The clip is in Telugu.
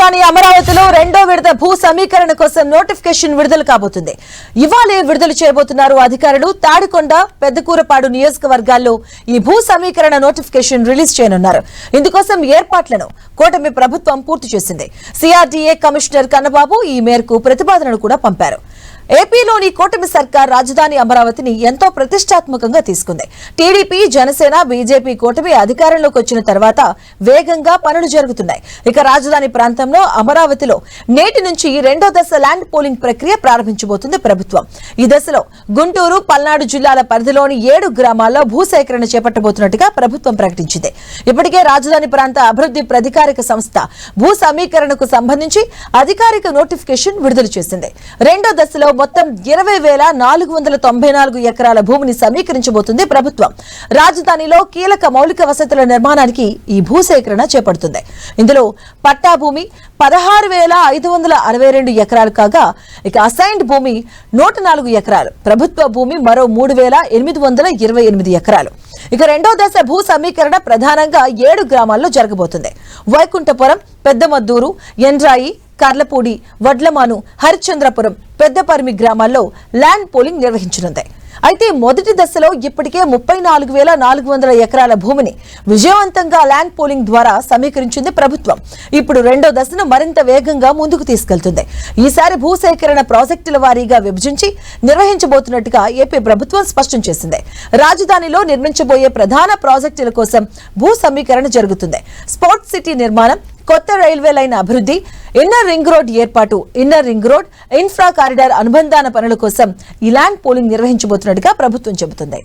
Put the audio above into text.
రాజధాని అమరావతిలో రెండో విడత భూ సమీకరణ కోసం నోటిఫికేషన్ విడుదల కాబోతుంది. ఇవాళే విడుదల చేయబోతున్నారు అధికారులు. తాడికొండ, పెద్దకూరపాడు నియోజకవర్గాల్లో ఈ భూ సమీకరణ నోటిఫికేషన్ రిలీజ్ చేయనున్నారు. ఇందుకోసం ఏర్పాట్లను కూటమి ప్రభుత్వం పూర్తి చేసింది. సిఆర్డీఏ కమిషనర్ కన్నబాబు ఈ మేరకు ప్రతిపాదనలు కూడా పంపారు. ఏపీలోని కూటమి సర్కార్ రాజధాని అమరావతిని ఎంతో ప్రతిష్టాత్మకంగా తీసుకుంది. టీడీపీ, జనసేన, బీజేపీ కూటమి అధికారంలోకి వచ్చిన తర్వాత వేగంగా పనులు జరుగుతున్నాయి. ఇక రాజధాని ప్రాంతంలో అమరావతిలో నేటి నుంచి రెండో దశ ల్యాండ్ పోలింగ్ ప్రక్రియ ప్రారంభించబోతుంది ప్రభుత్వం. ఈ దశలో గుంటూరు, పల్నాడు జిల్లాల పరిధిలోని 7 గ్రామాల్లో భూసేకరణ చేపట్టబోతున్నట్టుగా ప్రభుత్వం ప్రకటించింది. ఇప్పటికే రాజధాని ప్రాంత అభివృద్ధి ప్రాధికారిక సంస్థ భూ సమీకరణకు సంబంధించి అధికారిక నోటిఫికేషన్ విడుదల చేసింది. రెండో దశలో మొత్తం 20,494 ఎకరాల భూమిని సమీకరించబోతుంది ప్రభుత్వం. రాజధానిలో కీలక మౌలిక వసతుల నిర్మాణానికి ఈ భూసేకరణ చేపడుతుంది. ఇందులో పట్టా భూమి 16,562 ఎకరాలు కాగా, ఇక అసైన్డ్ భూమి 104 ఎకరాలు, ప్రభుత్వ భూమి మరో 3,828 ఎకరాలు. ఇక రెండో దశ భూ సమీకరణ ప్రధానంగా 7 గ్రామాల్లో జరగబోతుంది. వైకుంఠపురం, పెద్దమద్దూరు, ఎండ్రాయి, కర్లపూడి, వడ్లమాను, హరిశ్చంద్రపురం, పెద్దపరిమి గ్రామాల్లో ల్యాండ్ పోలింగ్ నిర్వహించనుంది. అయితే మొదటి దశలో ఇప్పటికే 34,400 ఎకరాల భూమిని విజయవంతంగా ల్యాండ్ పోలింగ్ ద్వారా సమీకరించింది ప్రభుత్వం. ఇప్పుడు రెండో దశను మరింత వేగంగా ముందుకు తీసుకెళ్తుంది. ఈసారి భూసేకరణ ప్రాజెక్టుల వారీగా విభజించి నిర్వహించబోతున్నట్టుగా ఏపీ ప్రభుత్వం స్పష్టం చేసింది. రాజధానిలో నిర్మించబోయే ప్రధాన ప్రాజెక్టుల కోసం భూ సమీకరణ జరుగుతుంది. స్పోర్ట్స్ సిటీ నిర్మాణం, కొత్త రైల్వే లైన్ అభివృద్ధి, ఇన్నర్ రింగ్ రోడ్ ఏర్పాటు, inner ring road, infra corridor అనుబంధాన పనుల కోసం ఈ ల్యాండ్ పోలింగ్ నిర్వహించబోతున్నట్టుగా ప్రభుత్వం చెబుతుంది.